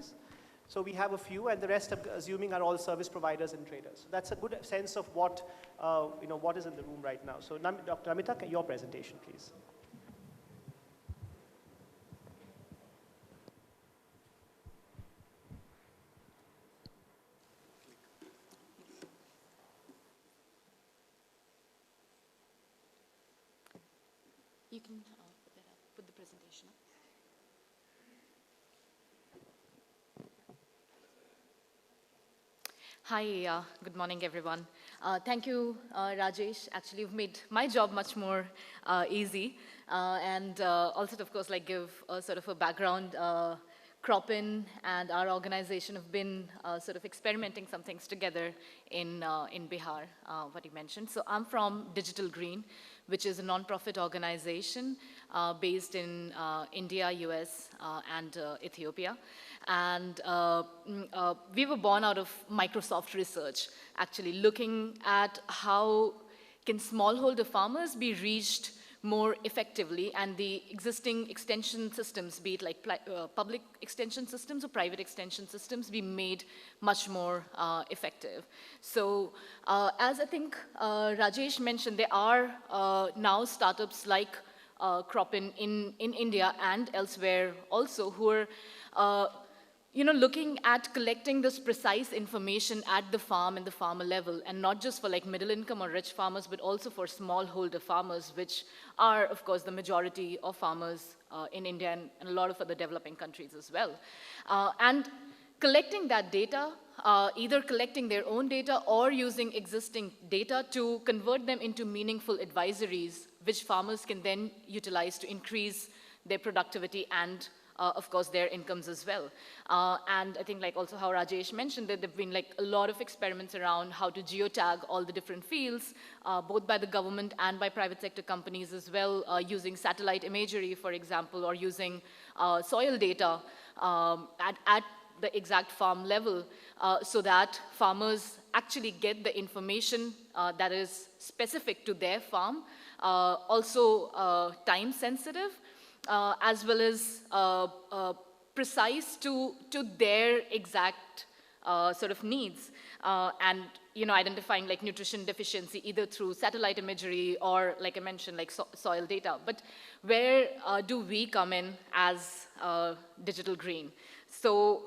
companies. So we have a few, and the rest, I'm assuming, are all service providers and traders. So that's a good sense of what, what is in the room right now. So Dr. Namita, your presentation, please. You can put that up, put the presentation up. Hi, good morning, everyone. Thank you, Rajesh. Actually, you've made my job much more easy. And also, of course, like give a sort of a background. Cropin and our organization have been sort of experimenting some things together in Bihar, what you mentioned. So I'm from Digital Green, which is a non-profit organization based in India, US, and Ethiopia. And we were born out of Microsoft research, actually looking at how can smallholder farmers be reached more effectively, and the existing extension systems, be it like public extension systems or private extension systems, be made much more effective. So as I think Rajesh mentioned, there are now startups like Cropin in India and elsewhere also who are looking at collecting this precise information at the farm and the farmer level, and not just for like middle income or rich farmers, but also for smallholder farmers, which are, of course, the majority of farmers in India and a lot of other developing countries as well. And collecting that data, either collecting their own data or using existing data to convert them into meaningful advisories, which farmers can then utilize to increase their productivity and of course, their incomes as well. And I think like also how Rajesh mentioned that there have been like a lot of experiments around how to geotag all the different fields, both by the government and by private sector companies as well, using satellite imagery, for example, or using soil data at the exact farm level so that farmers actually get the information that is specific to their farm, also time sensitive, as well as precise to their exact sort of needs, and identifying like nutrition deficiency either through satellite imagery or, like I mentioned, like soil data. But where do we come in as Digital Green? So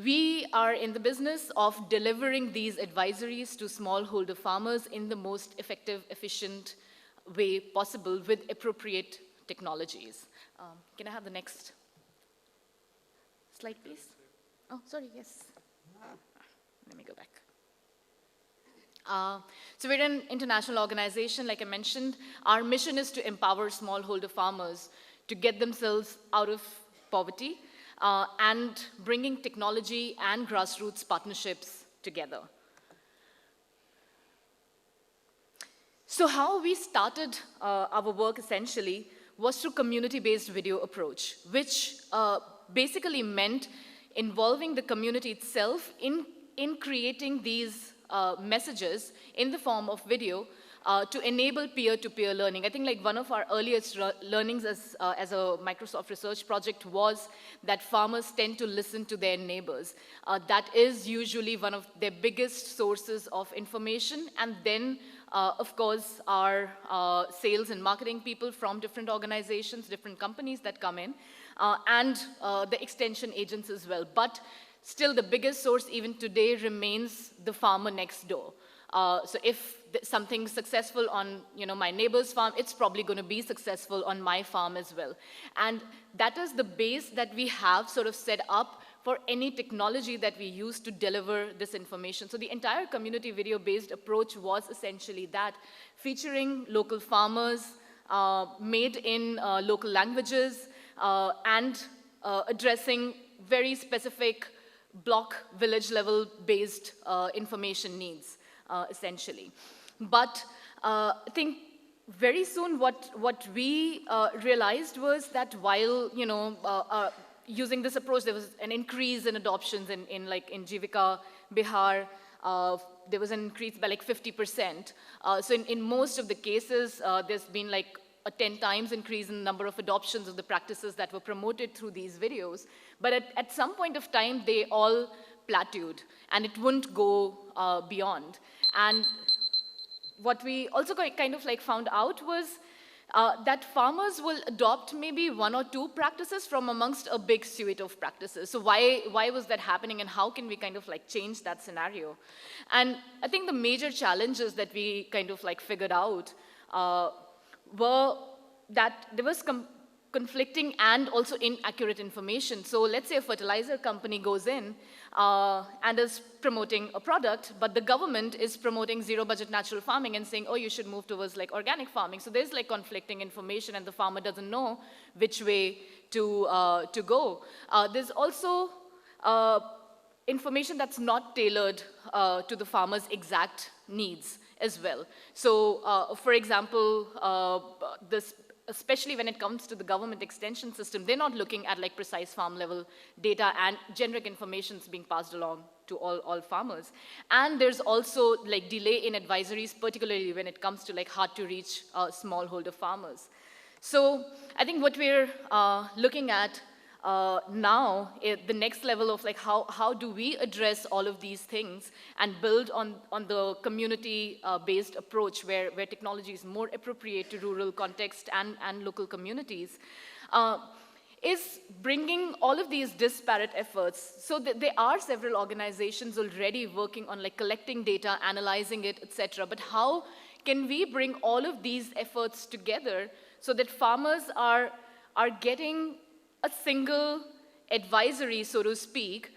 we are in the business of delivering these advisories to smallholder farmers in the most effective, efficient way possible with appropriate technologies. Can I have the next slide, please? Oh, sorry, yes. Let me go back. So we're an international organization, like I mentioned. Our mission is to empower smallholder farmers to get themselves out of poverty and bringing technology and grassroots partnerships together. So how we started our work essentially was through community-based video approach, which basically meant involving the community itself in creating these messages in the form of video to enable peer-to-peer learning. I think like one of our earliest learnings as a Microsoft research project was that farmers tend to listen to their neighbors. That is usually one of their biggest sources of information, and then of course, our sales and marketing people from different organizations, different companies that come in, and the extension agents as well. But still, the biggest source even today remains the farmer next door. So if something's successful on my neighbor's farm, it's probably going to be successful on my farm as well. And that is the base that we have sort of set up for any technology that we use to deliver this information. So the entire community video-based approach was essentially that, featuring local farmers, made in local languages, and addressing very specific block, village level based information needs, essentially. But I think very soon what we realized was that while, using this approach, there was an increase in adoptions in Jivika, Bihar. There was an increase by like 50%. So in most of the cases, there's been like a 10 times increase in the number of adoptions of the practices that were promoted through these videos. But at some point of time, they all plateaued, and it wouldn't go beyond. And what we also kind of like found out was that farmers will adopt maybe one or two practices from amongst a big suite of practices. So why was that happening, and how can we kind of like change that scenario? And I think the major challenges that we kind of like figured out were that there was conflicting and also inaccurate information. So let's say a fertilizer company goes in and is promoting a product, but the government is promoting zero budget natural farming and saying, oh, you should move towards like organic farming. So there's like conflicting information, and the farmer doesn't know which way to go. There's also information that's not tailored to the farmer's exact needs as well. So for example, especially when it comes to the government extension system, they're not looking at like precise farm level data, and generic information is being passed along to all farmers. And there's also like delay in advisories, particularly when it comes to like hard to reach smallholder farmers. So I think what we're looking at now, the next level of like how do we address all of these things and build on the community-based approach where technology is more appropriate to rural context and local communities, is bringing all of these disparate efforts. So there are several organizations already working on like collecting data, analyzing it, etc. But how can we bring all of these efforts together so that farmers are getting a single advisory, so to speak,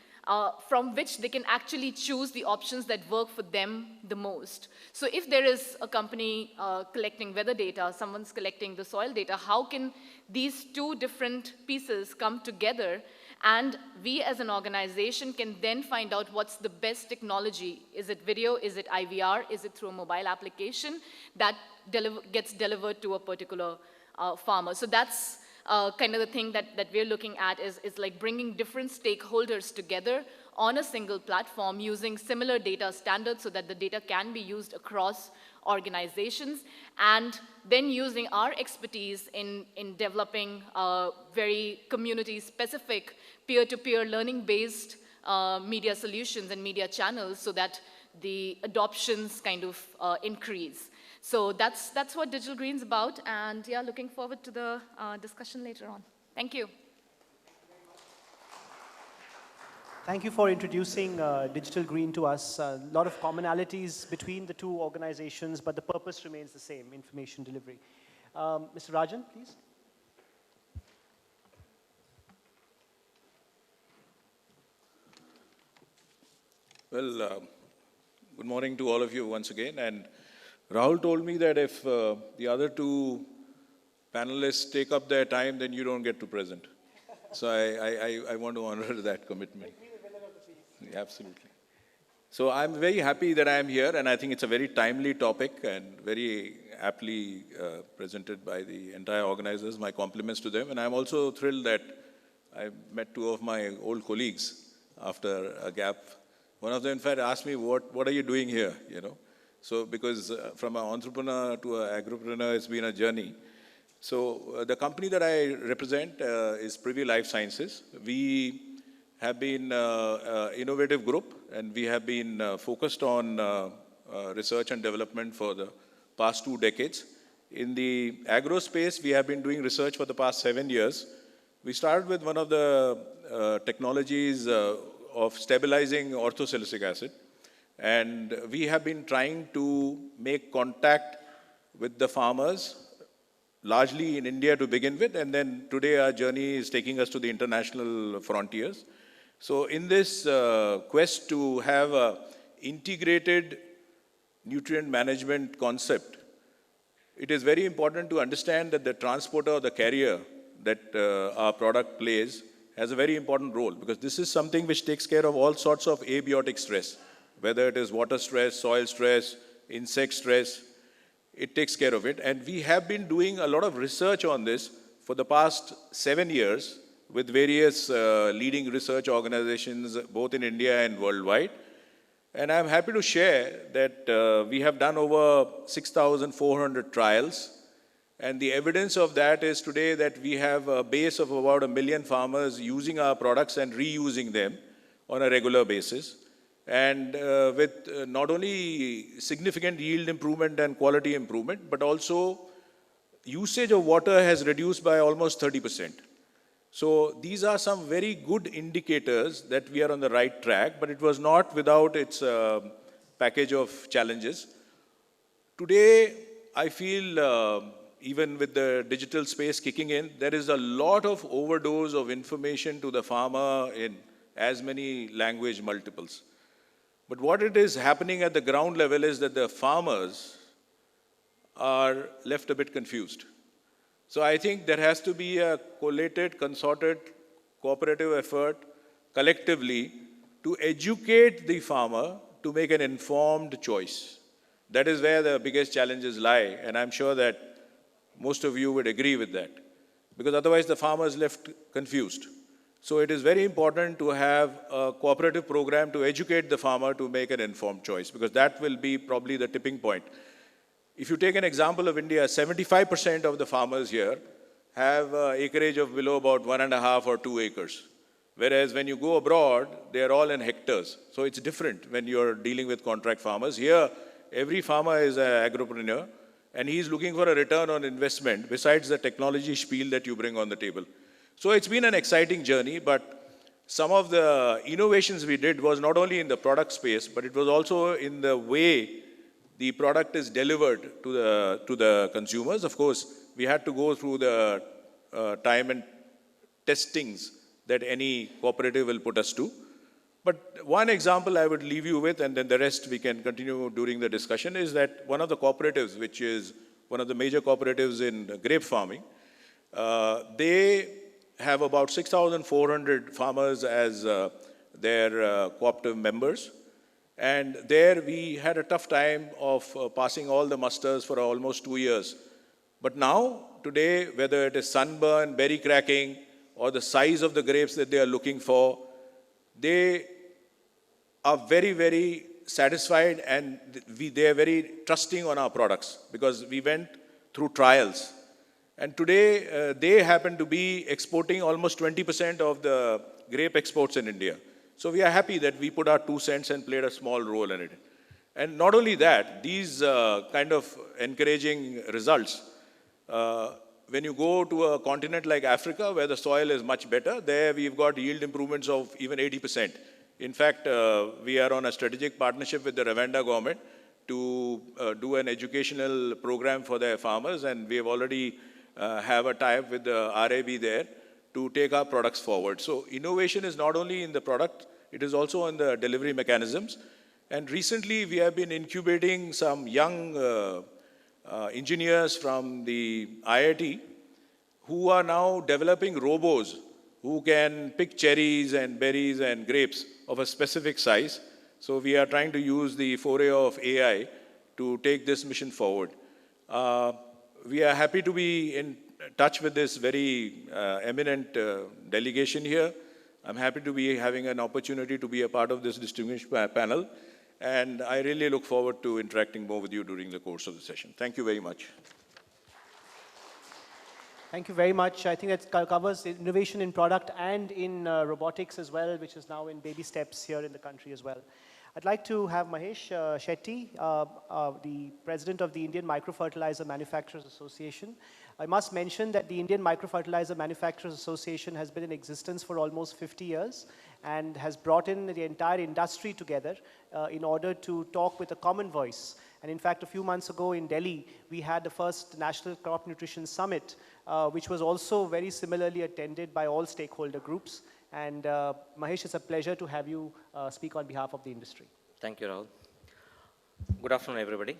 from which they can actually choose the options that work for them the most. So if there is a company collecting weather data, someone's collecting the soil data, how can these two different pieces come together, and we as an organization can then find out what's the best technology? Is it video? Is it IVR? Is it through a mobile application that gets delivered to a particular farmer? So that's kind of the thing that we're looking at is like bringing different stakeholders together on a single platform using similar data standards so that the data can be used across organizations, and then using our expertise in developing very community-specific peer-to-peer learning-based media solutions and media channels so that the adoptions kind of increase. So that's what Digital Green's about, and yeah, looking forward to the discussion later on. Thank you. Thank you for introducing Digital Green to us. A lot of commonalities between the two organizations, but the purpose remains the same, information delivery. Mr. Rajan, please. Well, good morning to all of you once again. And Rahul told me that if the other two panelists take up their time, then you don't get to present. So I want to honor that commitment. Absolutely. So I'm very happy that I am here, and I think it's a very timely topic and very aptly presented by the entire organizers. My compliments to them. And I'm also thrilled that I met two of my old colleagues after a gap. One of them, in fact, asked me, what are you doing here, you know? So because from an entrepreneur to an agripreneur, it's been a journey. So the company that I represent is Privy Life Sciences. We have been an innovative group, and we have been focused on research and development for the past 2 decades. In the agro space, we have been doing research for the past 7 years. We started with one of the technologies of stabilizing orthosilicic acid. And we have been trying to make contact with the farmers, largely in India to begin with, and then today our journey is taking us to the international frontiers. So in this quest to have an integrated nutrient management concept, it is very important to understand that the transporter or the carrier that our product plays has a very important role, because this is something which takes care of all sorts of abiotic stress, whether it is water stress, soil stress, insect stress, it takes care of it. And we have been doing a lot of research on this for the past 7 years with various leading research organizations, both in India and worldwide. And I'm happy to share that we have done over 6,400 trials, And the evidence of that is today that we have a base of about 1 million farmers using our products and reusing them on a regular basis. And with not only significant yield improvement and quality improvement, but also usage of water has reduced by almost 30%. So these are some very good indicators that we are on the right track, but it was not without its package of challenges. Today, I feel even with the digital space kicking in, there is a lot of overdose of information to the farmer in as many language multiples. But what it is happening at the ground level is that the farmers are left a bit confused. So I think there has to be a collated, concerted, cooperative effort collectively to educate the farmer to make an informed choice. That is where the biggest challenges lie, and I'm sure that most of you would agree with that, because otherwise the farmer is left confused. So it is very important to have a cooperative program to educate the farmer to make an informed choice, because that will be probably the tipping point. If you take an example of India, 75% of the farmers here have acreage of below about 1.5 or 2 acres. Whereas when you go abroad, they are all in hectares. So it's different when you're dealing with contract farmers. Here, every farmer is an agripreneur, and he's looking for a return on investment besides the technology spiel that you bring on the table. So it's been an exciting journey, but some of the innovations we did was not only in the product space, but it was also in the way the product is delivered to the consumers. Of course, we had to go through the time and testings that any cooperative will put us to. But one example I would leave you with, and then the rest we can continue during the discussion, is that one of the cooperatives, which is one of the major cooperatives in grape farming, they have about 6,400 farmers as their cooperative members. And there we had a tough time of passing all the musters for almost 2 years. But now, today, whether it is sunburn, berry cracking, or the size of the grapes that they are looking for, they are very, very satisfied, and they are very trusting on our products because we went through trials. And today, they happen to be exporting almost 20% of the grape exports in India. So we are happy that we put our 2 cents and played a small role in it. And not only that, these kind of encouraging results, when you go to a continent like Africa, where the soil is much better, there we've got yield improvements of even 80%. In fact, we are on a strategic partnership with the Rwanda government to do an educational program for their farmers, and we have already have a tie-up with the RAB there to take our products forward. So innovation is not only in the product, it is also in the delivery mechanisms. And recently, we have been incubating some young engineers from the IIT who are now developing robos who can pick cherries and berries and grapes of a specific size. So we are trying to use the foray of AI to take this mission forward. We are happy to be in touch with this very eminent delegation here. I'm happy to be having an opportunity to be a part of this distinguished panel. And I really look forward to interacting more with you during the course of the session. Thank you very much. Thank you very much. I think that covers innovation in product and in robotics as well, which is now in baby steps here in the country as well. I'd like to have Mahesh Shetty, the president of the Indian Microfertilizer Manufacturers Association. I must mention that the Indian Microfertilizer Manufacturers Association has been in existence for almost 50 years and has brought in the entire industry together in order to talk with a common voice. And in fact, a few months ago in Delhi, we had the first National Crop Nutrition Summit, which was also very similarly attended by all stakeholder groups. And Mahesh, it's a pleasure to have you speak on behalf of the industry. Thank you, Rahul. Good afternoon, everybody.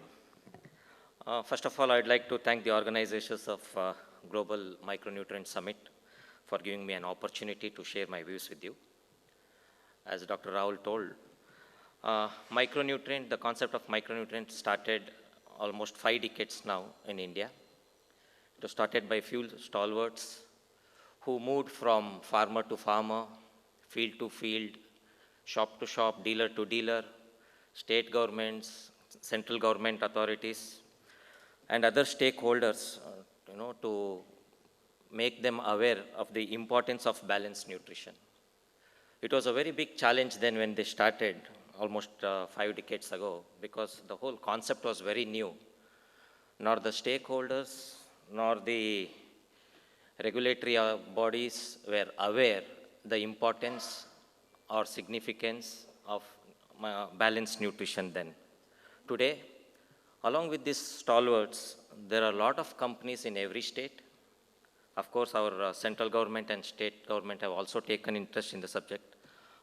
First of all, I'd like to thank the organizers of Global Micronutrient Summit for giving me an opportunity to share my views with you. As Dr. Rahul told, the concept of micronutrient started almost 5 decades now in India. It was started by few stalwarts who moved from farmer to farmer, field to field, shop to shop, dealer to dealer, state governments, central government authorities, and other stakeholders to make them aware of the importance of balanced nutrition. It was a very big challenge then when they started almost 5 decades ago, because the whole concept was very new. Nor the stakeholders, nor the regulatory bodies were aware the importance or significance of balanced nutrition then. Today, along with these stalwarts, there are a lot of companies in every state. Of course, our central government and state government have also taken interest in the subject.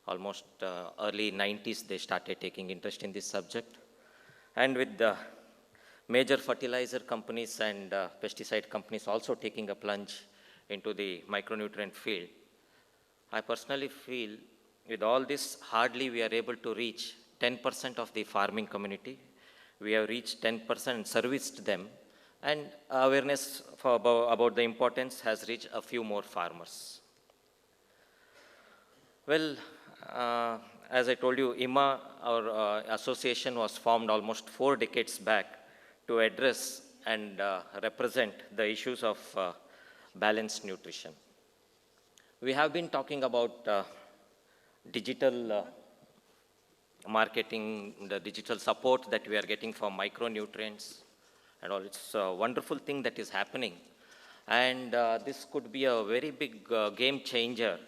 Almost early 90s, they started taking interest in this subject. And with the major fertilizer companies and pesticide companies also taking a plunge into the micronutrient field, I personally feel with all this, hardly we are able to reach 10% of the farming community. We have reached 10% and serviced them, and awareness about the importance has reached a few more farmers. Well, as I told you, IMA, our association, was formed almost 4 decades back to address and represent the issues of balanced nutrition. We have been talking about digital marketing, the digital support that we are getting for micronutrients and all. It's a wonderful thing that is happening. And this could be a very big game changer.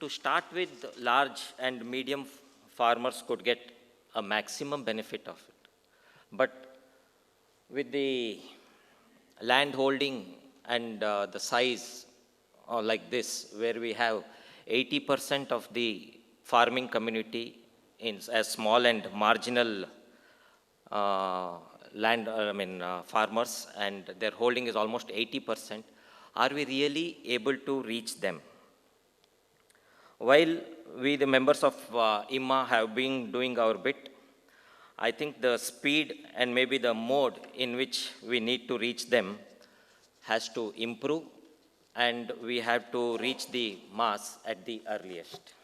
To start with, large and medium farmers could get a maximum benefit of it. But with the land holding and the size like this, where we have 80% of the farming community as small and marginal farmers, and their holding is almost 80%, are we really able to reach them? While we, the members of IMA, have been doing our bit, I think the speed and maybe the mode in which we need to reach them has to improve, and we have to reach the mass at the earliest.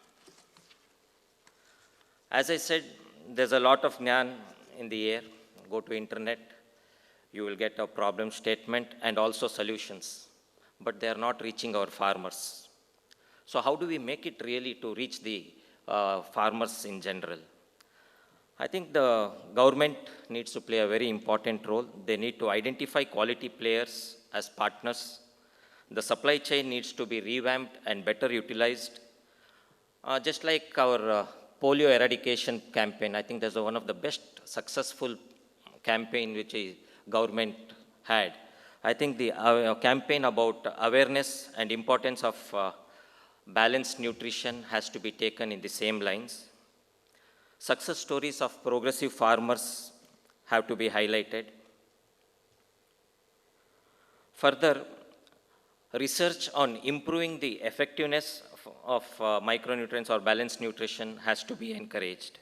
As I said, there's a lot of Gnan in the air. Go to internet, you will get a problem statement and also solutions, but they are not reaching our farmers. So how do we make it really to reach the farmers in general? I think the government needs to play a very important role. They need to identify quality players as partners. The supply chain needs to be revamped and better utilized. Just like our polio eradication campaign, I think that's one of the best successful campaign which a government had. I think the campaign about awareness and importance of balanced nutrition has to be taken in the same lines. Success stories of progressive farmers have to be highlighted. Further, research on improving the effectiveness of micronutrients or balanced nutrition has to be encouraged.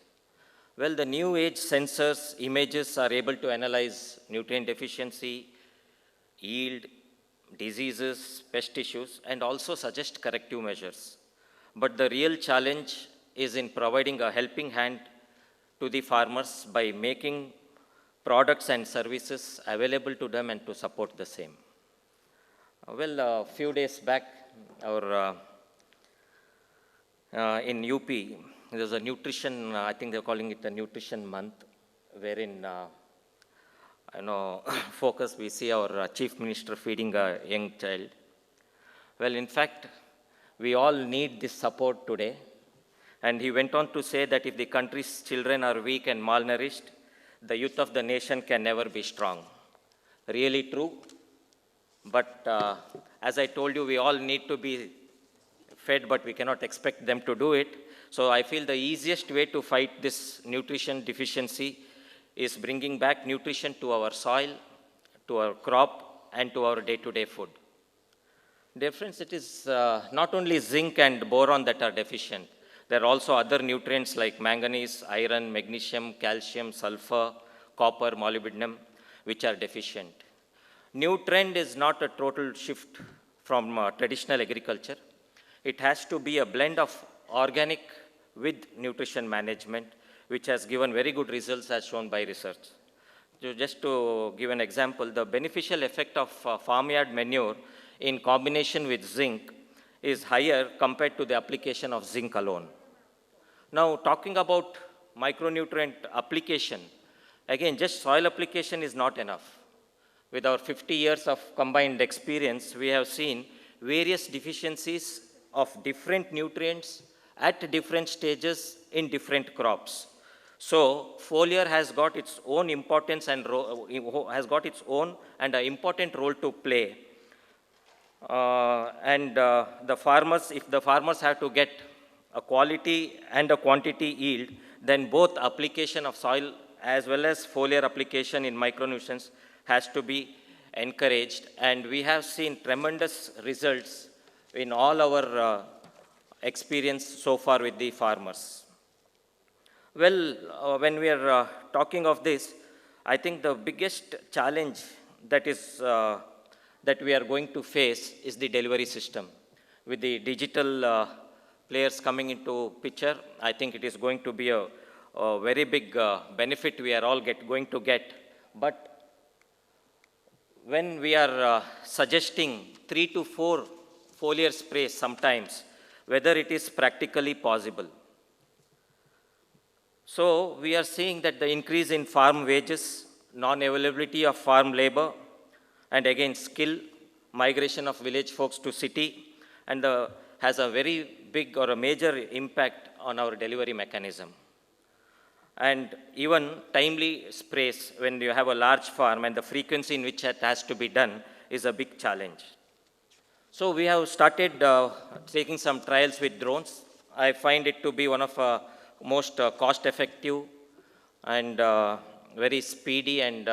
Well, the new age sensors, images are able to analyze nutrient deficiency, yield, diseases, pest issues, and also suggest corrective measures. But the real challenge is in providing a helping hand to the farmers by making products and services available to them and to support the same. Well, a few days back, in UP, there's a nutrition, I think they're calling it the Nutrition Month, wherein focus, we see our Chief Minister feeding a young child. Well, in fact, we all need this support today. And he went on to say that if the country's children are weak and malnourished, the youth of the nation can never be strong. Really true. But as I told you, we all need to be fed, but we cannot expect them to do it. So I feel the easiest way to fight this nutrition deficiency is bringing back nutrition to our soil, to our crop, and to our day-to-day food. Dear friends, it is not only zinc and boron that are deficient. There are also other nutrients like manganese, iron, magnesium, calcium, sulfur, copper, molybdenum, which are deficient. New trend is not a total shift from traditional agriculture. It has to be a blend of organic with nutrition management, which has given very good results as shown by research. just to give an example, the beneficial effect of farmyard manure in combination with zinc is higher compared to the application of zinc alone. Now, talking about micronutrient application, again, just soil application is not enough. With our 50 years of combined experience, we have seen various deficiencies of different nutrients at different stages in different crops. So, foliar has got its own importance and has got its own and an important role to play. The farmers, if the farmers have to get a quality and a quantity yield, then both application of soil as well as foliar application in micronutrients has to be encouraged. And we have seen tremendous results in all our experience so far with the farmers. Well, when we are talking of this, I think the biggest challenge that is that we are going to face is the delivery system. With the digital players coming into picture, I think it is going to be a very big benefit we are all going to get. But when we are suggesting 3 to 4 foliar sprays sometimes, whether it is practically possible. So we are seeing that the increase in farm wages, non-availability of farm labor, and again skill, migration of village folks to city, and has a very big or a major impact on our delivery mechanism. And even timely sprays when you have a large farm and the frequency in which it has to be done is a big challenge. So we have started taking some trials with drones. I find it to be one of most cost-effective and very speedy and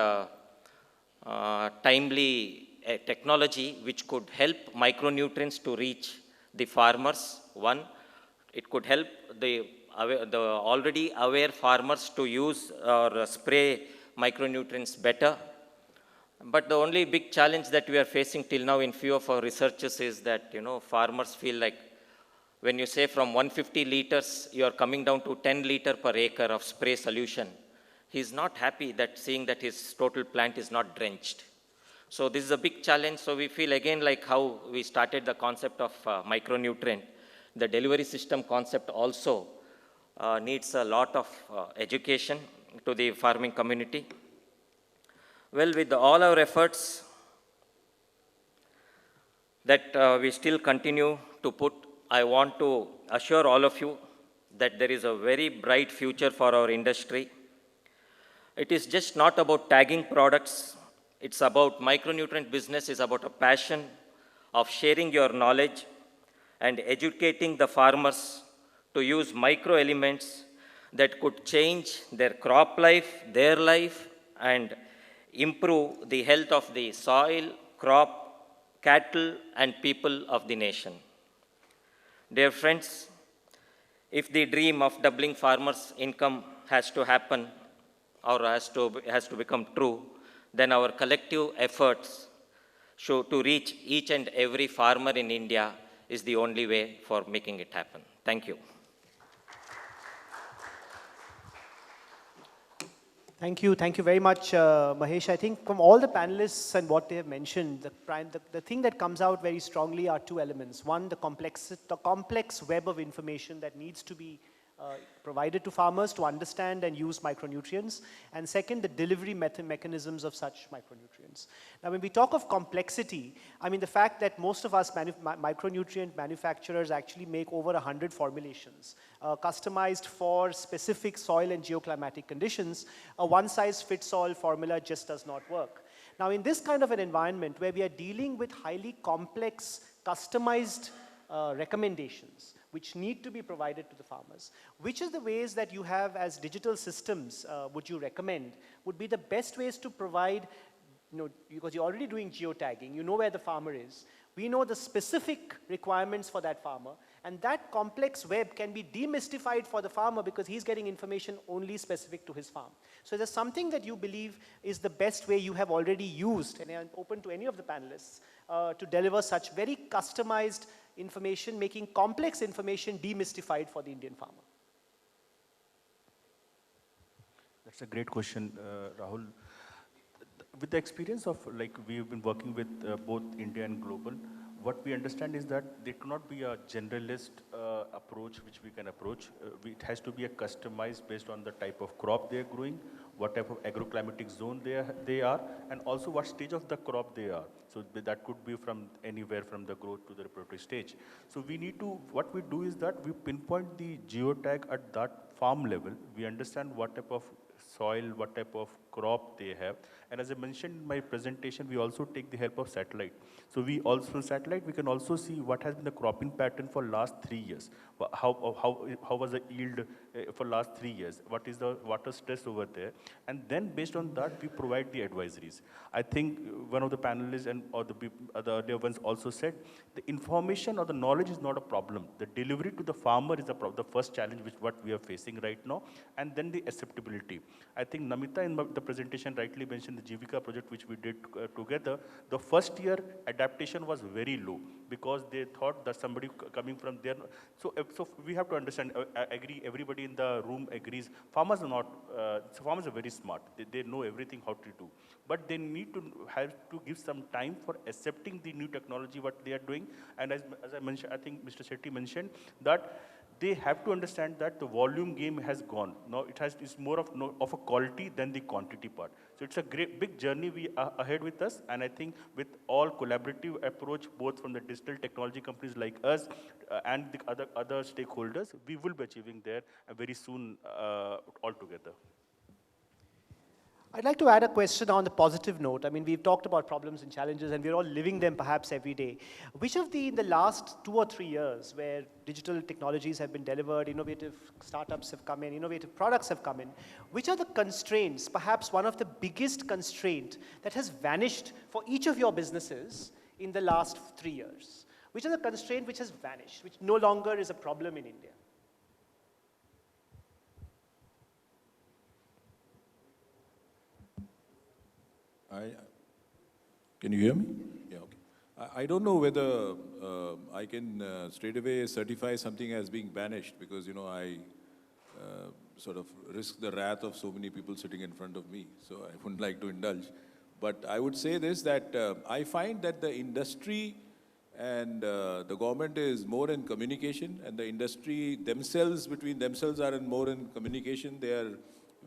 timely technology which could help micronutrients to reach the farmers. One, it could help the already aware farmers to use or spray micronutrients better. But the only big challenge that we are facing till now in few of our researches is that, farmers feel like when you say from 150 liters, you are coming down to 10 liter per acre of spray solution. He's not happy that seeing that his total plant is not drenched. So this is a big challenge. So we feel again like how we started the concept of micronutrient. The delivery system concept also needs a lot of education to the farming community. Well, with all our efforts that we still continue to put, I want to assure all of you that there is a very bright future for our industry. It is just not about tagging products. It's about micronutrient business is about a passion of sharing your knowledge and educating the farmers to use micro elements that could change their crop life, their life, and improve the health of the soil, crop, cattle, and people of the nation. Dear friends, if the dream of doubling farmers' income has to happen or has to become true, then our collective efforts to reach each and every farmer in India is the only way for making it happen. Thank you. Thank you very much, Mahesh. I think from all the panelists and what they have mentioned, the thing that comes out very strongly are two elements. One, the complex web of information that needs to be provided to farmers to understand and use micronutrients. And second, the delivery mechanisms of such micronutrients. Now, when we talk of complexity, I mean the fact that most of us micronutrient manufacturers actually make over 100 formulations, customized for specific soil and geoclimatic conditions, a one-size-fits-all formula just does not work. Now, in this kind of an environment where we are dealing with highly complex, customized recommendations, which need to be provided to the farmers. Which of the ways that you have as digital systems would you recommend would be the best ways to provide, because you're already doing geotagging, you know where the farmer is, we know the specific requirements for that farmer, and that complex web can be demystified for the farmer because he's getting information only specific to his farm. So there's something that you believe is the best way you have already used, and I'm open to any of the panelists, to deliver such very customized information, making complex information demystified for the Indian farmer? That's a great question, Rahul. with the experience of like we've been working with both India and global, what we understand is that there cannot be a generalist approach which we can approach. It has to be a customized based on the type of crop they are growing, what type of agroclimatic zone they are, and also what stage of the crop they are. So that could be from anywhere from the growth to the reproductive stage. So we need to, what we do is that we pinpoint the geotag at that farm level. We understand what type of soil, what type of crop they have. And as I mentioned in my presentation, we also take the help of satellite. So we also, from satellite, we can also see what has been the cropping pattern for last 3 years. How was the yield for last 3 years? What is the water stress over there? And then based on that, we provide the advisories. I think one of the panelists and or the earlier ones also said, the information or the knowledge is not a problem. The delivery to the farmer is the first challenge which what we are facing right now, and then the acceptability. I think Namita in the presentation rightly mentioned the Jivika project which we did together. The first year adaptation was very low because they thought that somebody coming from there. So we have to understand, I agree, everybody in the room agrees, farmers are not, farmers are very smart. They know everything how to do. But they need to have to give some time for accepting the new technology, what they are doing. And as I mentioned, I think Mr. Shetty mentioned that they have to understand that the volume game has gone. Now it's more of a quality than the quantity part. So it's a great big journey we are ahead with us, and I think with all collaborative approach, both from the digital technology companies like us and the other stakeholders, we will be achieving there very soon all together. I'd like to add a question on the positive note. I mean, we've talked about problems and challenges, and we're all living them perhaps every day. Which of in the last 2 or 3 years, where digital technologies have been delivered, innovative startups have come in, innovative products have come in, which are the constraints, perhaps one of the biggest constraint that has vanished for each of your businesses in the last 3 years? Which are the constraint which has vanished, which no longer is a problem in India? Can you hear me? Yeah, okay. I don't know whether I can straight away certify something as being banished because, you know, I sort of risk the wrath of so many people sitting in front of me. So I wouldn't like to indulge. But I would say this, that I find that the industry and the government is more in communication, and the industry themselves, between themselves, are more in communication. They are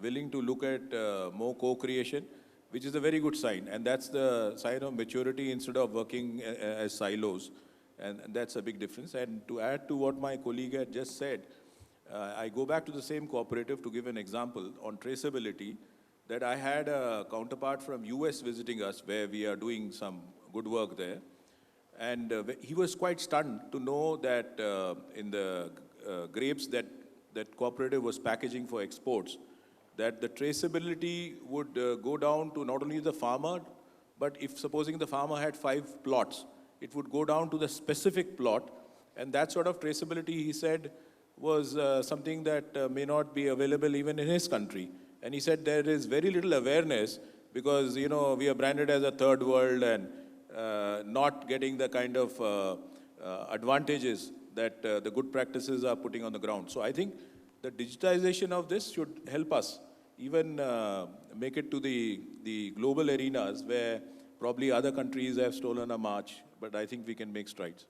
willing to look at more co-creation, which is a very good sign. And that's the sign of maturity instead of working as silos. And that's a big difference. And to add to what my colleague had just said, I go back to the same cooperative to give an example on traceability, that I had a counterpart from US visiting us where we are doing some good work there. And he was quite stunned to know that in the grapes that cooperative was packaging for exports, that the traceability would go down to not only the farmer, but if supposing the farmer had 5 plots, it would go down to the specific plot. And that sort of traceability, he said, was something that may not be available even in his country. And he said there is very little awareness because, you know, we are branded as a third world and not getting the kind of advantages that the good practices are putting on the ground. So I think the digitization of this should help us even make it to the global arenas where probably other countries have stolen a march, but I think we can make strides.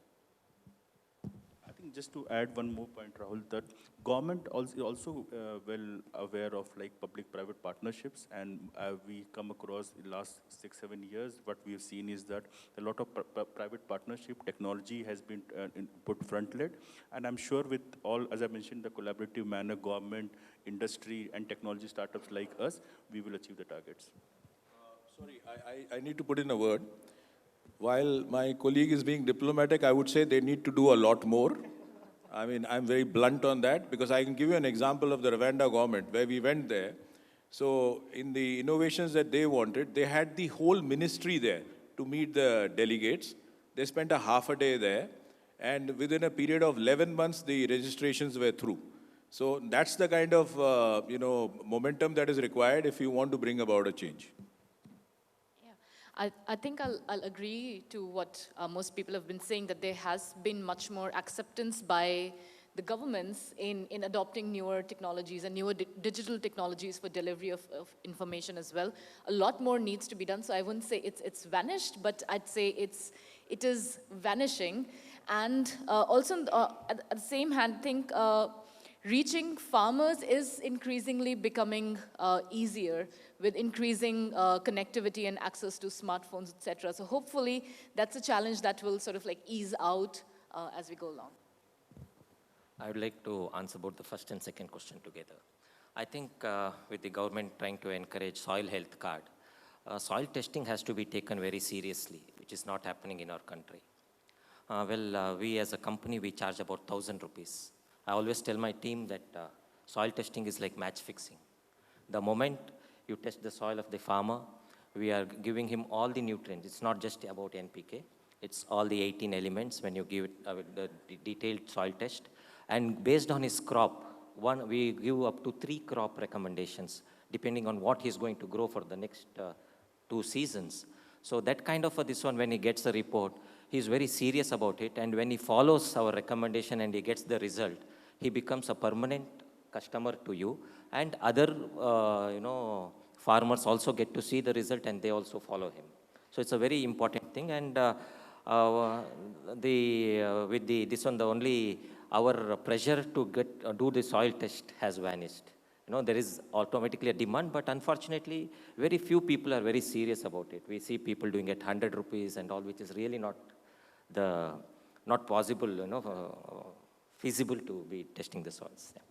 I think just to add one more point, Rahul, that government also well aware of like public-private partnerships, and we come across in the last 6-7 years, what we have seen is that a lot of private partnership technology has been put front-led, and I'm sure with all, as I mentioned, the collaborative manner, government, industry, and technology startups like us, we will achieve the targets. Sorry, I need to put in a word. While my colleague is being diplomatic, I would say they need to do a lot more. I mean, I'm very blunt on that because I can give you an example of the Rwanda government where we went there. So in the innovations that they wanted, they had the whole ministry there to meet the delegates. They spent a half a day there, and within a period of 11 months, the registrations were through. So that's the kind of momentum that is required if you want to bring about a change. I think I'll agree to what most people have been saying, that there has been much more acceptance by the governments in adopting newer technologies and newer digital technologies for delivery of information as well. A lot more needs to be done. So I wouldn't say it's vanished, but I'd say it is vanishing. And also at the same hand, I think reaching farmers is increasingly becoming easier with increasing connectivity and access to smartphones, etc. So hopefully that's a challenge that will sort of like ease out as we go along. I would like to answer both the first and second question together. I think with the government trying to encourage soil health card, soil testing has to be taken very seriously, which is not happening in our country. We as a company, we charge about 1,000 rupees. I always tell my team that soil testing is like match fixing. The moment you test the soil of the farmer, we are giving him all the nutrients. It's not just about NPK. It's all the 18 elements when you give it the detailed soil test. And based on his crop, we give up to 3 crop recommendations, depending on what he's going to grow for the next 2 seasons. So that kind of this one, when he gets the report, he's very serious about it. And when he follows our recommendation and he gets the result, he becomes a permanent customer to you. And other, farmers also get to see the result and they also follow him. So it's a very important thing. And our pressure to do the soil test has vanished. There is automatically a demand, but unfortunately, very few people are very serious about it. We see people doing it 100 rupees and all, which is really not possible, feasible to be testing the soils. Yeah.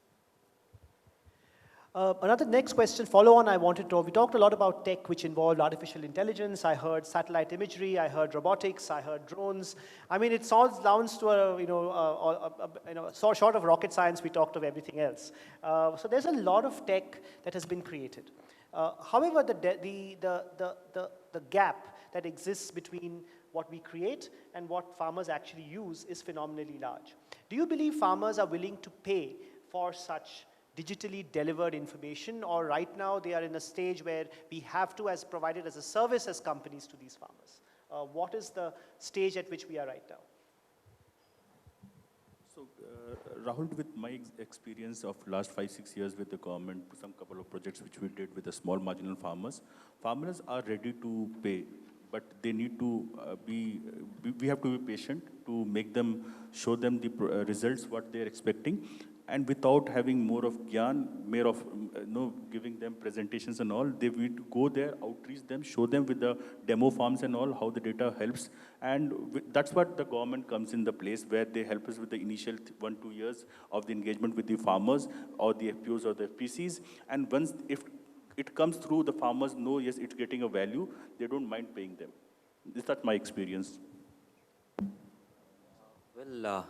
Another next question, follow on, I wanted to, we talked a lot about tech which involved artificial intelligence. I heard satellite imagery, I heard robotics, I heard drones. I mean, it sounds down to short of rocket science, we talked of everything else. So there's a lot of tech that has been created. However, the gap that exists between what we create and what farmers actually use is phenomenally large. Do you believe farmers are willing to pay for such digitally delivered information, or right now they are in a stage where we have to provide it as a service as companies to these farmers? What is the stage at which we are right now? So, Rahul, with my experience of last 5-6 years with the government, some couple of projects which we did with the small marginal farmers are ready to pay, but they need to we have to be patient to make them, show them the results, what they're expecting. And without having more of gyan, more of giving them presentations and all, they need to go there, outreach them, show them with the demo farms and all, how the data helps. And that's what the government comes in the place, where they help us with the initial 1-2 years of the engagement with the farmers or the FPOs or the FPCs. And once, if it comes through, the farmers know, yes, it's getting a value, they don't mind paying them. Is that my experience? Well,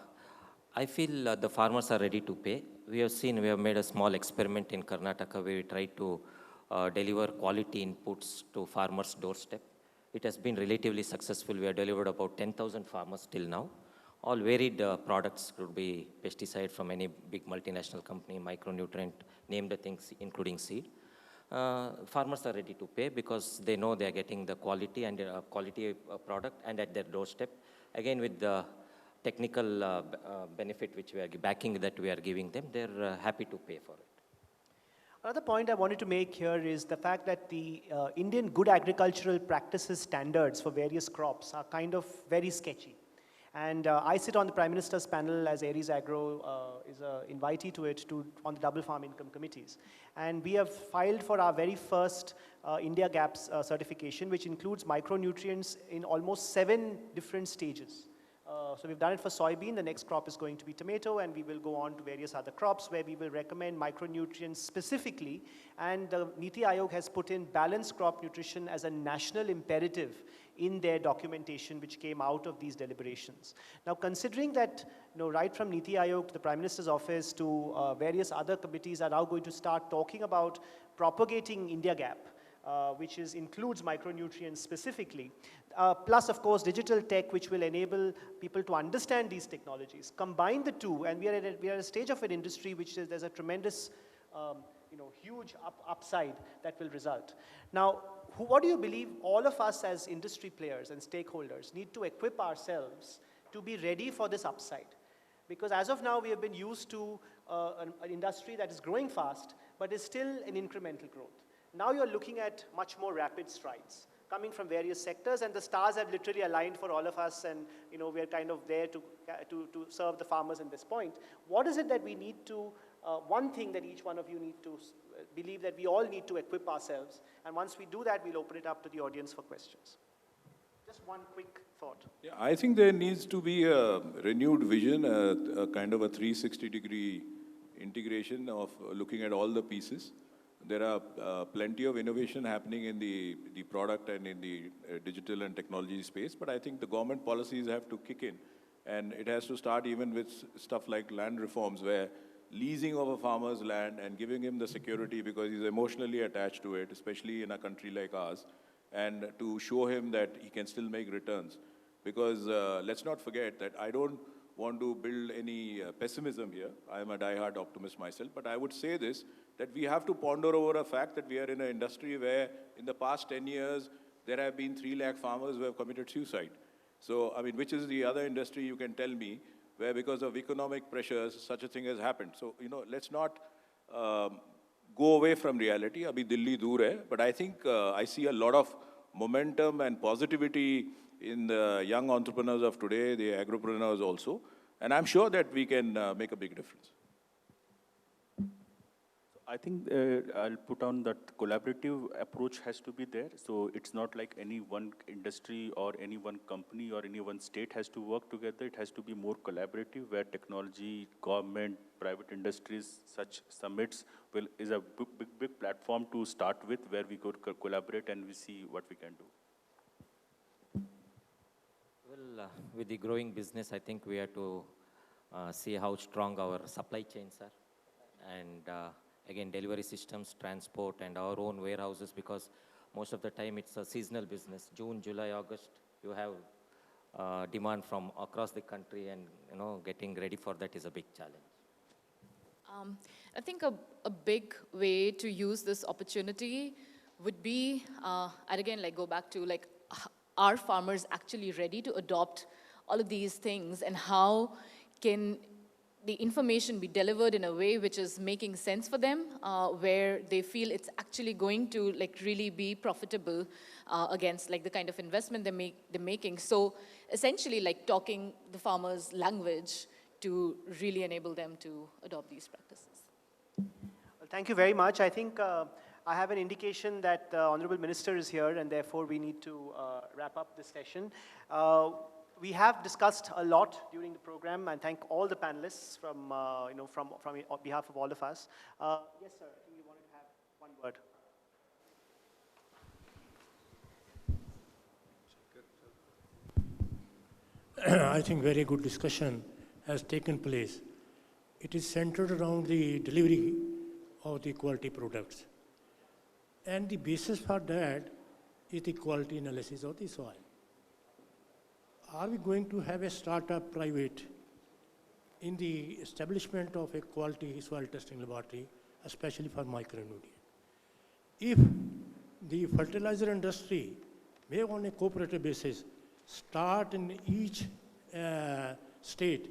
I feel the farmers are ready to pay. We have made a small experiment in Karnataka where we tried to deliver quality inputs to farmers' doorstep. It has been relatively successful. We have delivered about 10,000 farmers till now. All varied products, could be pesticide from any big multinational company, micronutrient, name the things, including seed. Farmers are ready to pay because they know they are getting the quality and quality product and at their doorstep. Again, with the technical benefit which we are backing that we are giving them, they're happy to pay for it. Another point I wanted to make here is the fact that the Indian good agricultural practices standards for various crops are kind of very sketchy. And I sit on the Prime Minister's panel as Aries Agro is an invitee to it on the double farm income committees. And we have filed for our very first India GAPS certification, which includes micronutrients in almost 7 different stages. So we've done it for soybean, the next crop is going to be tomato, and we will go on to various other crops where we will recommend micronutrients specifically. And the Niti Aayog has put in balanced crop nutrition as a national imperative in their documentation which came out of these deliberations. Now, considering that right from Niti Aayog to the Prime Minister's office to various other committees are now going to start talking about propagating India GAP, which includes micronutrients specifically, plus of course digital tech which will enable people to understand these technologies. Combine the two, and we are at a stage of an industry which there's a tremendous huge upside that will result. Now, what do you believe all of us as industry players and stakeholders need to equip ourselves to be ready for this upside? Because as of now, we have been used to an industry that is growing fast, but is still in incremental growth. Now you're looking at much more rapid strides coming from various sectors, and the stars have literally aligned for all of us, and we're kind of there to serve the farmers in this point. What is it that we need to, one thing that each one of you need to believe that we all need to equip ourselves, and once we do that, we'll open it up to the audience for questions. Just one quick thought. Yeah, I think there needs to be a renewed vision, a kind of a 360-degree integration of looking at all the pieces. There are plenty of innovation happening in the product and in the digital and technology space, but I think the government policies have to kick in. And it has to start even with stuff like land reforms, where leasing of a farmer's land and giving him the security because he's emotionally attached to it, especially in a country like ours, and to show him that he can still make returns. Because let's not forget that I don't want to build any pessimism here. I'm a die-hard optimist myself, but I would say this, that we have to ponder over a fact that we are in an industry where in the past 10 years, there have been 3 lakh farmers who have committed suicide. So, I mean, which is the other industry you can tell me where because of economic pressures, such a thing has happened. So, let's not go away from reality. Abhi Delhi dur hai, but I think I see a lot of momentum and positivity in the young entrepreneurs of today, the agropreneurs also. And I'm sure that we can make a big difference. I think I'll put on that collaborative approach has to be there. So it's not like any one industry or any one company or any one state has to work together. It has to be more collaborative, where technology, government, private industries, such summits is a big platform to start with, where we could collaborate and we see what we can do. Well, with the growing business, I think we have to see how strong our supply chains are. And again, delivery systems, transport, and our own warehouses, because most of the time it's a seasonal business. June, July, August, you have demand from across the country, and getting ready for that is a big challenge. I think a big way to use this opportunity would be, and again, go back to are farmers actually ready to adopt all of these things, and how can the information be delivered in a way which is making sense for them, where they feel it's actually going to really be profitable against the kind of investment they're making. So essentially talking the farmers' language to really enable them to adopt these practices. Well, thank you very much. I think I have an indication that the Honorable Minister is here, and therefore we need to wrap up this session. We have discussed a lot during the program, and thank all the panelists from on behalf of all of us. Yes, sir. I think you wanted to have one word. I think very good discussion has taken place. It is centered around the delivery of the quality products. And the basis for that is the quality analysis of the soil. Are we going to have a startup private in the establishment of a quality soil testing laboratory, especially for micronutrient? If the fertilizer industry may on a cooperative basis start in each state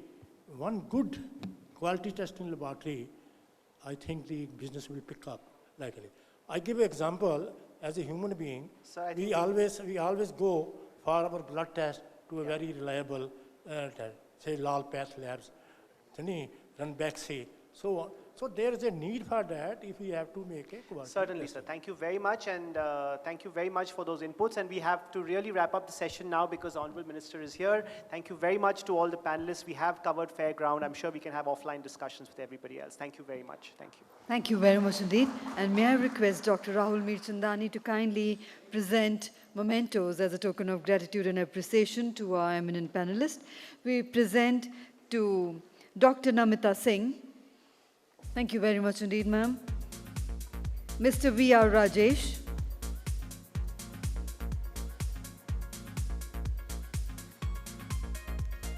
one good quality testing laboratory, I think the business will pick up likely. I give an example. As a human being, we always go for our blood test to a very reliable test, say Lal Path Labs, Ranbaxy, so on. So there is a need for that if we have to make a quality. Certainly, sir. Thank you very much, and thank you very much for those inputs. And we have to really wrap up the session now because the Honorable Minister is here. Thank you very much to all the panelists. We have covered fair ground. I'm sure we can have offline discussions with everybody else. Thank you very much. Thank you. Thank you very much indeed. And may I request Dr. Rahul Mirchandani to kindly present mementos as a token of gratitude and appreciation to our eminent panelists. We present to Dr. Namita Singh. Thank you very much indeed, ma'am. Mr. V.R. Rajesh.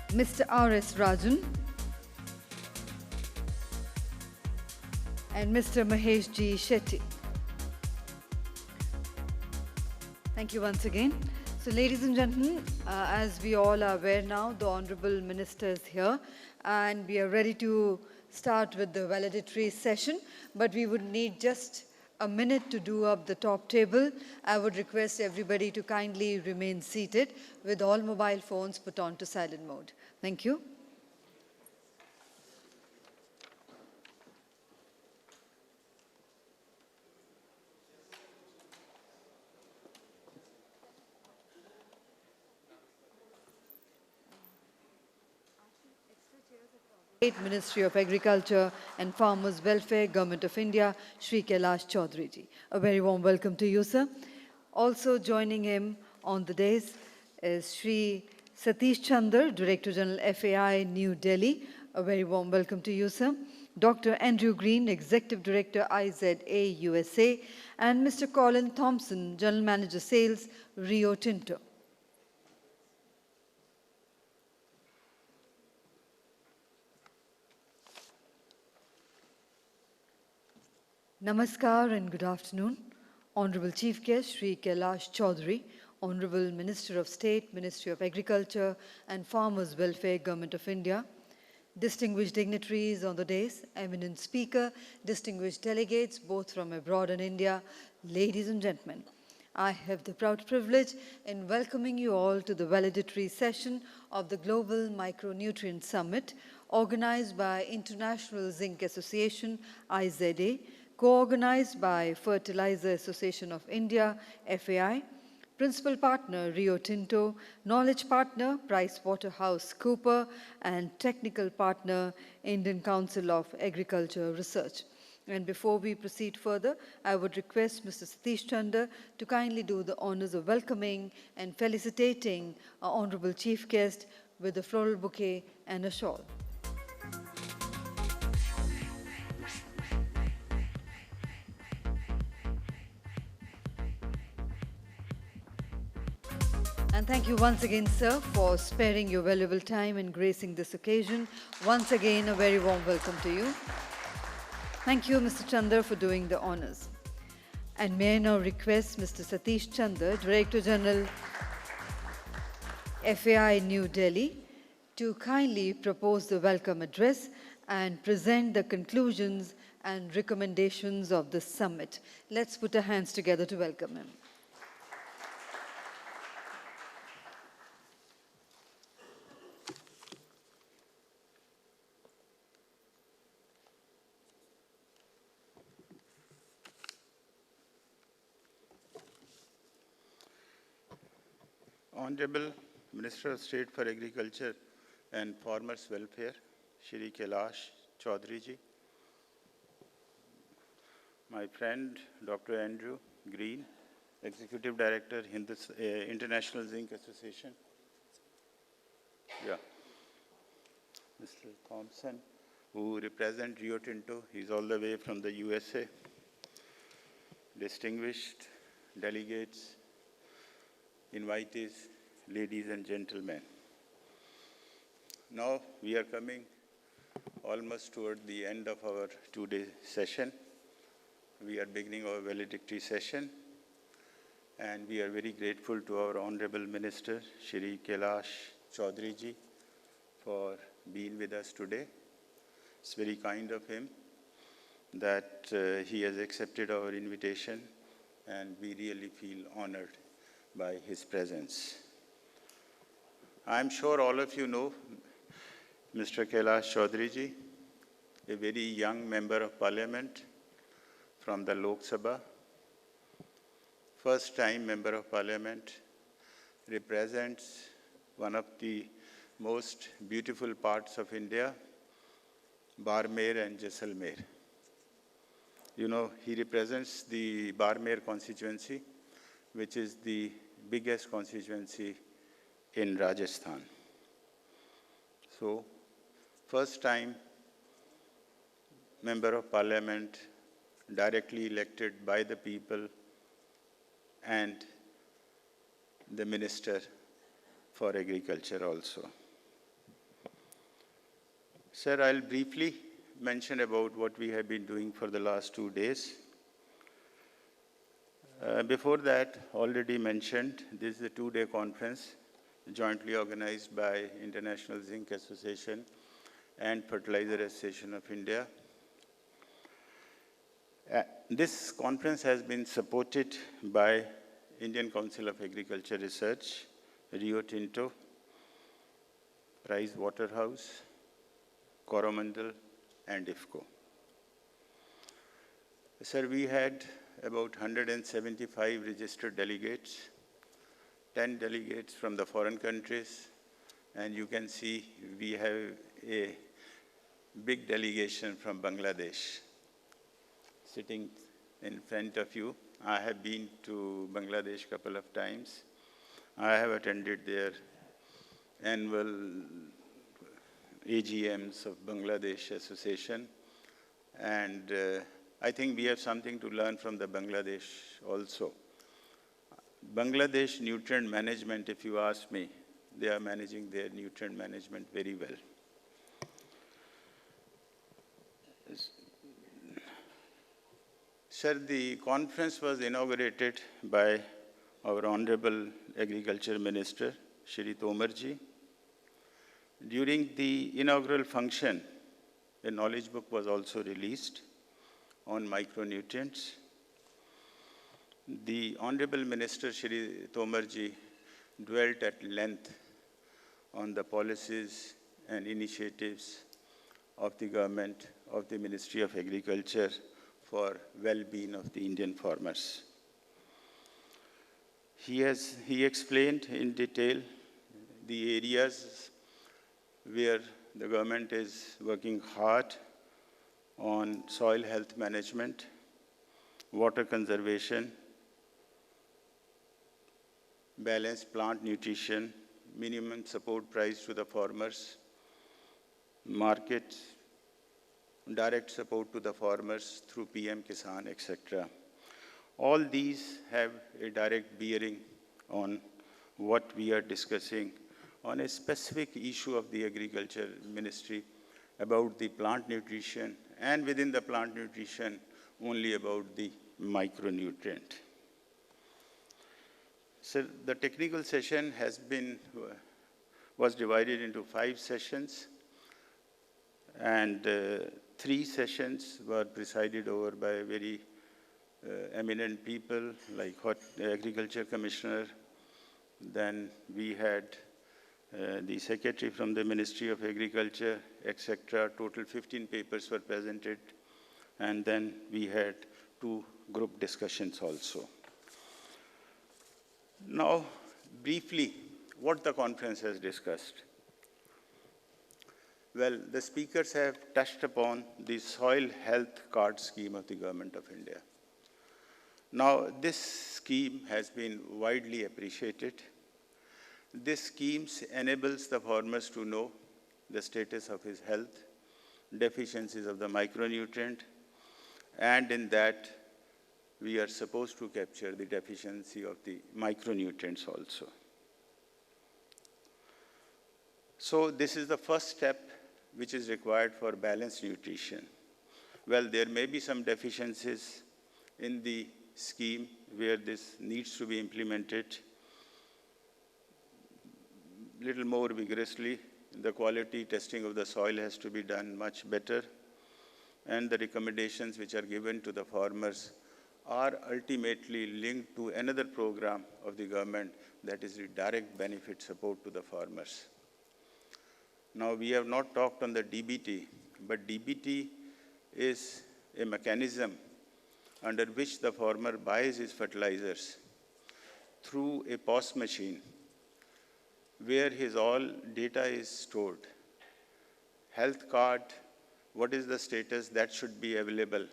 Mr. R.S. Rajan. And Mr. Mahesh G. Shetty. Thank you once again. So ladies and gentlemen, as we all are aware now, the Honorable Minister is here. and we are ready to start with the valedictory session, but we would need just a minute to do up the top table. I would request everybody to kindly remain seated with all mobile phones put on to silent mode. Thank you. State Ministry of Agriculture and Farmers Welfare, Government of India, Shri Kailash Chaudhary ji. A very warm welcome to you, sir. Also joining him on the dais is Shri Satish Chandra, Director General FAI, New Delhi. A very warm welcome to you, sir. Dr. Andrew Green, Executive Director, IZA USA, and Mr. Colin Thompson, General Manager Sales, Rio Tinto. Namaskar and good afternoon. Honorable Chief Guest Shri Kailash Chaudhary, Honorable Minister of State, Ministry of Agriculture and Farmers Welfare, Government of India, distinguished dignitaries on the dais, eminent speaker, distinguished delegates both from abroad and India, ladies and gentlemen. I have the proud privilege in welcoming you all to the valedictory session of the Global Micronutrient Summit organized by International Zinc Association, IZA, co-organized by Fertilizer Association of India, FAI, principal partner Rio Tinto, knowledge partner PricewaterhouseCoopers, and technical partner Indian Council of Agriculture Research. And before we proceed further, I would request Mr. Satish Chandra to kindly do the honors of welcoming and felicitating our honorable chief guest with a floral bouquet and a shawl. And thank you once again, sir, for sparing your valuable time and gracing this occasion. Once again, a very warm welcome to you. Thank you, Mr. Chandra, for doing the honors. And may I now request Mr. Satish Chandra, Director General, FAI New Delhi, to kindly propose the welcome address and present the conclusions and recommendations of the summit. Let's put our hands together to welcome him. Honorable Minister of State for Agriculture and Farmers Welfare, Shri Kailash Chaudhary ji, my friend Dr. Andrew Green, Executive Director, International Zinc Association, Mr. Thompson, who represents Rio Tinto, he's all the way from the USA, distinguished delegates, invitees, ladies and gentlemen. Now we are coming almost toward the end of our two-day session. We are beginning our valedictory session, and we are very grateful to our Honorable Minister, Shri Kailash Chaudhary ji, for being with us today. It's very kind of him that he has accepted our invitation, and we really feel honored by his presence. I'm sure all of you know Mr. Kailash Chaudhary ji, a very young member of parliament from the Lok Sabha, first time member of parliament, represents one of the most beautiful parts of India, Barmer and Jaisalmer. You know, he represents the Barmer constituency, which is the biggest constituency in Rajasthan. So, first time member of parliament, directly elected by the people, and the Minister for Agriculture also. Sir, I'll briefly mention about what we have been doing for the last 2 days. Before that, already mentioned, this is a 2-day conference jointly organized by International Zinc Association and Fertilizer Association of India. This conference has been supported by Indian Council of Agriculture Research, Rio Tinto, Price Waterhouse, Coromandel, and IFCO. Sir, we had about 175 registered delegates, 10 delegates from the foreign countries, and you can see we have a big delegation from Bangladesh sitting in front of you. I have been to Bangladesh a couple of times. I have attended their annual AGMs of Bangladesh Association, and I think we have something to learn from the Bangladesh also. Bangladesh nutrient management, if you ask me, they are managing their nutrient management very well. Sir, the conference was inaugurated by our Honorable Agriculture Minister, Shri Tomarji. During the inaugural function, a knowledge book was also released on micronutrients. The Honorable Minister, Shri Tomarji, dwelt at length on the policies and initiatives of the government, of the Ministry of Agriculture for well-being of the Indian farmers. He explained in detail the areas where the government is working hard on soil health management, water conservation, balanced plant nutrition, minimum support price to the farmers, market, direct support to the farmers through PM Kisan, etc. All these have a direct bearing on what we are discussing on a specific issue of the Agriculture Ministry about the plant nutrition, and within the plant nutrition, only about the micronutrient. So the technical session was divided into 5 sessions, and 3 sessions were presided over by very eminent people like Agriculture Commissioner. Then we had the Secretary from the Ministry of Agriculture, etc. Total 15 papers were presented. And then we had 2 group discussions also. Now, briefly, what the conference has discussed. Well, the speakers have touched upon the soil health card scheme of the Government of India. Now, this scheme has been widely appreciated. This scheme enables the farmers to know the status of his health, deficiencies of the micronutrient, and in that, we are supposed to capture the deficiency of the micronutrients also. So this is the first step which is required for balanced nutrition. Well, there may be some deficiencies in the scheme where this needs to be implemented little more vigorously. The quality testing of the soil has to be done much better, and the recommendations which are given to the farmers are ultimately linked to another program of the government, that is the direct benefit support to the farmers. Now, we have not talked on the DBT, but DBT is a mechanism under which the farmer buys his fertilizers through a POS machine where his all data is stored. Health card, what is the status, that should be available.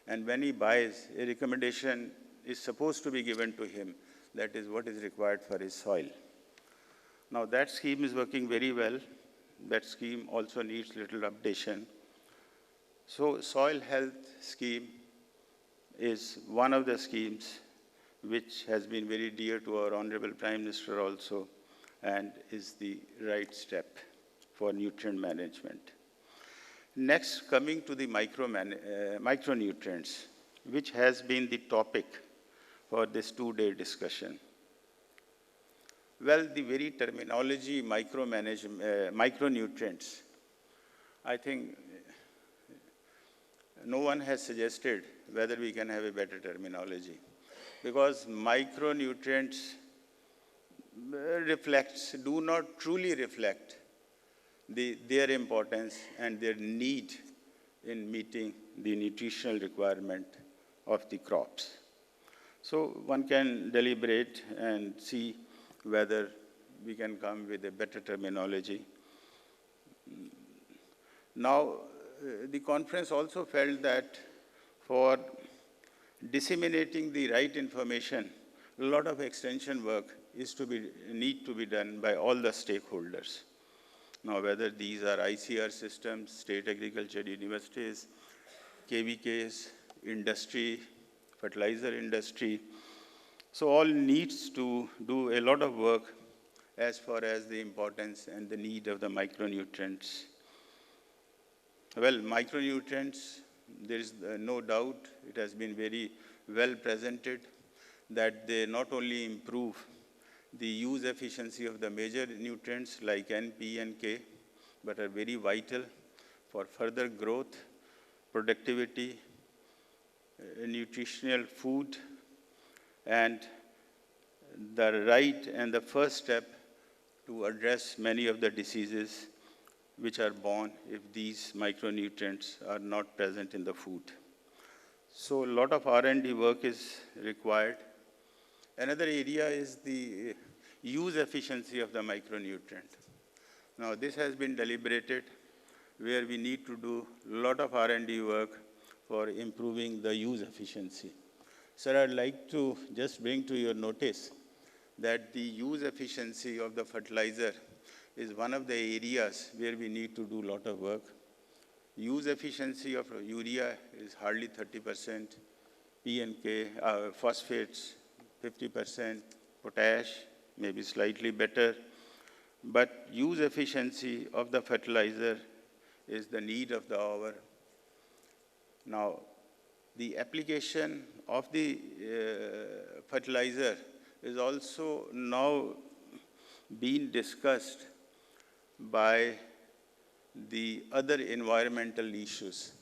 And when he buys, a recommendation is supposed to be given to him, that is what is required for his soil. Now that scheme is working very well. That scheme also needs little updation. So soil health scheme is one of the schemes which has been very dear to our Honorable Prime Minister also, and is the right step for nutrient management. Next, coming to the micronutrients, which has been the topic for this 2-day discussion. Well, the very terminology micronutrients I think no one has suggested whether we can have a better terminology, because micronutrients do not truly reflect their importance and their need in meeting the nutritional requirement of the crops. So one can deliberate and see whether we can come with a better terminology. Now, the conference also felt that for disseminating the right information, a lot of extension work need to be done by all the stakeholders. Now, whether these are ICR systems, state agriculture universities, KVKs, industry, fertilizer industry, so all needs to do a lot of work as far as the importance and the need of the micronutrients. Well, micronutrients, there is no doubt, it has been very well presented, that they not only improve the use efficiency of the major nutrients like N, P, and K, but are very vital for further growth, productivity, nutritional food, and the right and the first step to address many of the diseases which are born if these micronutrients are not present in the food. So a lot of R&D work is required. Another area is the use efficiency of the micronutrient. Now this has been deliberated, where we need to do a lot of R&D work for improving the use efficiency. Sir, I'd like to just bring to your notice that the use efficiency of the fertilizer is one of the areas where we need to do a lot of work. Use efficiency of urea is hardly 30%, P and K, phosphates 50%, potash maybe slightly better, but use efficiency of the fertilizer is the need of the hour. Now, the application of the fertilizer is also now being discussed by the other environmental issues.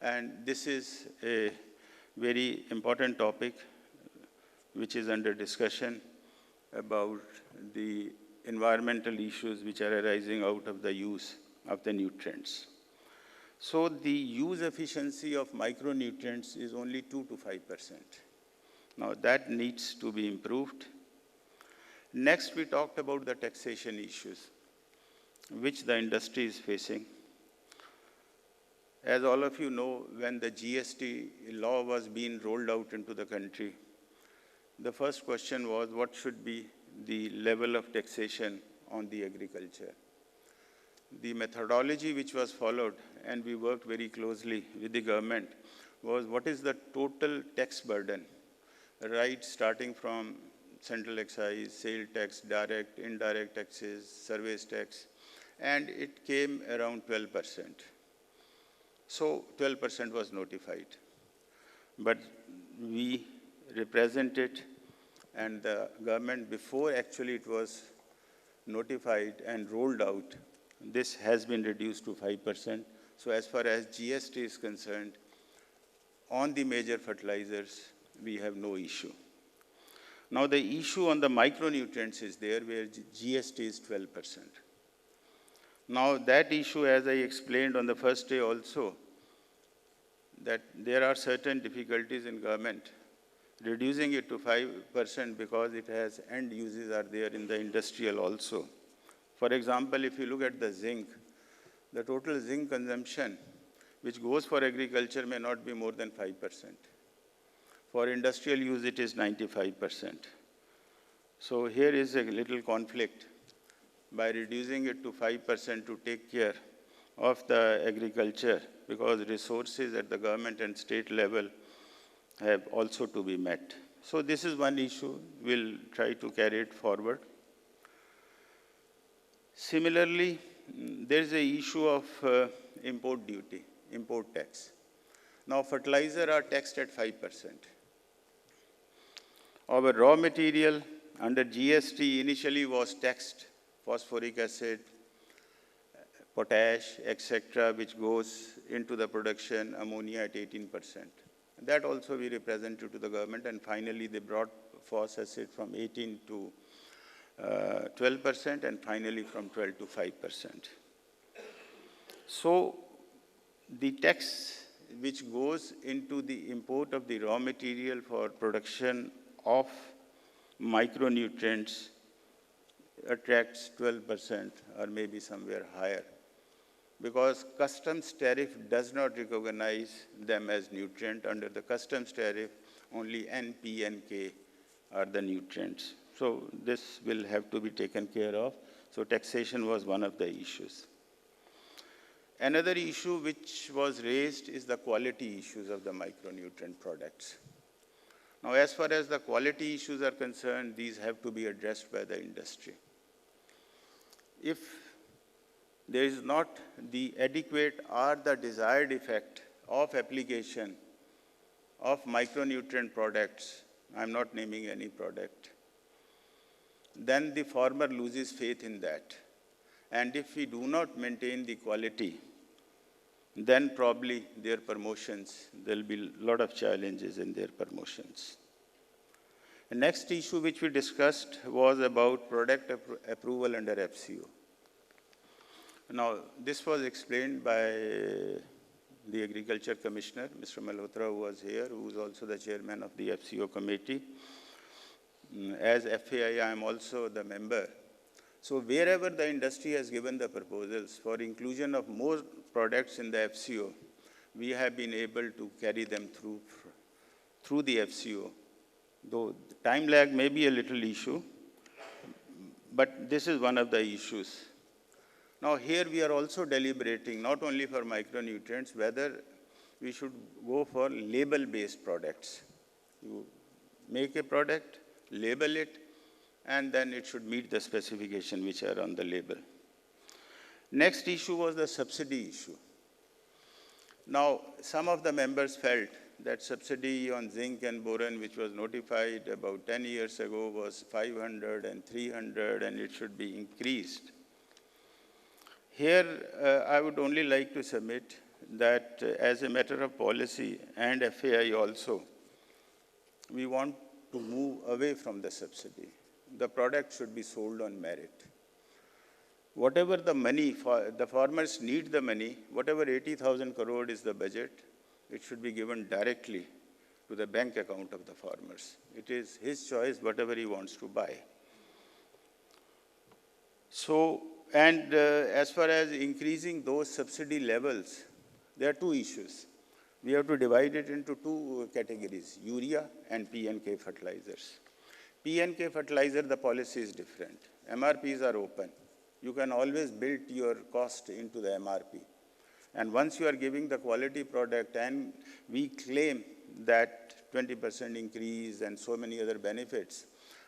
And this is a very important topic which is under discussion about the environmental issues which are arising out of the use of the nutrients. So the use efficiency of micronutrients is only 2 to 5%. Now that needs to be improved. Next, we talked about the taxation issues which the industry is facing. As all of you know, when the GST law was being rolled out into the country, the first question was what should be the level of taxation on the agriculture. The methodology which was followed, and we worked very closely with the government, was what is the total tax burden, right, starting from central excise, sale tax, direct, indirect taxes, service tax, and it came around 12%. So 12% was notified. But we represented, and the government, before actually it was notified and rolled out, this has been reduced to 5%. So as far as GST is concerned, on the major fertilizers, we have no issue. Now the issue on the micronutrients is there, where GST is 12%. Now that issue, as I explained on the first day also, that there are certain difficulties in government reducing it to 5% because it has end uses are there in the industrial also. For example, if you look at the zinc, the total zinc consumption which goes for agriculture may not be more than 5%. For industrial use, it is 95%. So here is a little conflict. By reducing it to 5% to take care of the agriculture, because resources at the government and state level have also to be met. So this is one issue. We'll try to carry it forward. Similarly, there is an issue of import duty, import tax. Now, fertilizer are taxed at 5%. Our raw material under GST initially was taxed, phosphoric acid, potash, etc., which goes into the production, ammonia at 18%. That also we represented to the government, and finally they brought phosphoric acid from 18 to 12%, and finally from 12 to 5%. So the tax which goes into the import of the raw material for production of micronutrients attracts 12% or maybe somewhere higher, because customs tariff does not recognize them as nutrient. Under the customs tariff, only N, P, and K are the nutrients. So this will have to be taken care of. So taxation was one of the issues. Another issue which was raised is the quality issues of the micronutrient products. Now, as far as the quality issues are concerned, these have to be addressed by the industry. If there is not the adequate or the desired effect of application of micronutrient products, I'm not naming any product, then the farmer loses faith in that. And if we do not maintain the quality, then probably their promotions, there'll be a lot of challenges in their promotions. The next issue which we discussed was about product approval under FCO. Now, this was explained by the Agriculture Commissioner, Mr. Malhotra, who was here, who is also the chairman of the FCO committee. As FAI, I am also the member. So wherever the industry has given the proposals for inclusion of more products in the FCO, we have been able to carry them through the FCO. Though the time lag may be a little issue, but this is one of the issues. Now here we are also deliberating, not only for micronutrients, whether we should go for label-based products. You make a product, label it, and then it should meet the specification which are on the label. Next issue was the subsidy issue. Now, some of the members felt that subsidy on zinc and boron, which was notified about 10 years ago, was 500 and 300, and it should be increased. Here, I would only like to submit that as a matter of policy, and FAI also, we want to move away from the subsidy. The product should be sold on merit. Whatever the money, the farmers need the money, whatever 80,000 crore is the budget, it should be given directly to the bank account of the farmers. It is his choice, whatever he wants to buy. So, and as far as increasing those subsidy levels, there are two issues. We have to divide it into two categories, urea and P&K fertilizers. P&K fertilizer, the policy is different. MRPs are open. You can always build your cost into the MRP. And once you are giving the quality product and we claim that 20% increase and so many other benefits,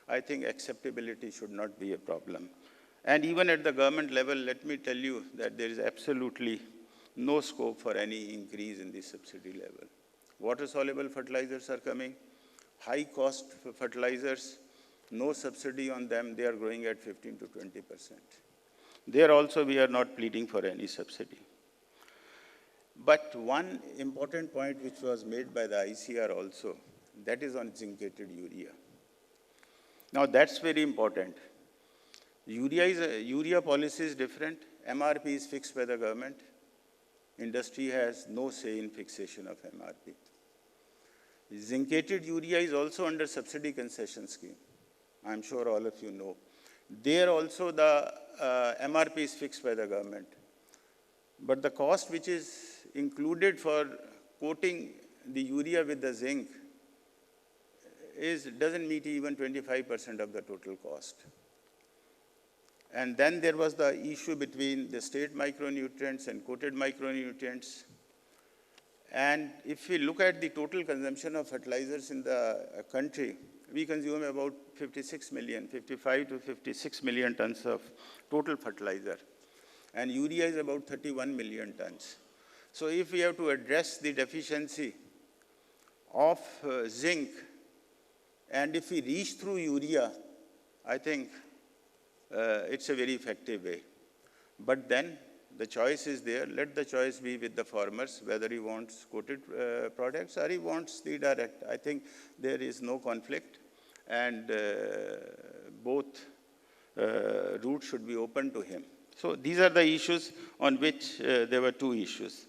I think acceptability should not be a problem. And even at the government level, let me tell you that there is absolutely no scope for any increase in the subsidy level. Water-soluble fertilizers are coming. High-cost fertilizers, no subsidy on them. They are growing at 15 to 20%. There also, we are not pleading for any subsidy. But one important point which was made by the ICR also, that is on zincated urea. Now, that's very important. Urea policy is different. MRP is fixed by the government. Industry has no say in fixation of MRP. Zincated urea is also under subsidy concession scheme. I'm sure all of you know. There also the MRP is fixed by the government. But the cost which is included for coating the urea with the zinc doesn't meet even 25% of the total cost. And then there was the issue between the state micronutrients and coated micronutrients. And if we look at the total consumption of fertilizers in the country, we consume about 55 to 56 million tons of total fertilizer. And urea is about 31 million tons. So if we have to address the deficiency of zinc, and if we reach through urea, I think it's a very effective way. But then The choice is there. Let the choice be with the farmers, whether he wants coated products or he wants the direct. I think there is no conflict, and both routes should be open to him. So these are the issues on which there were two issues.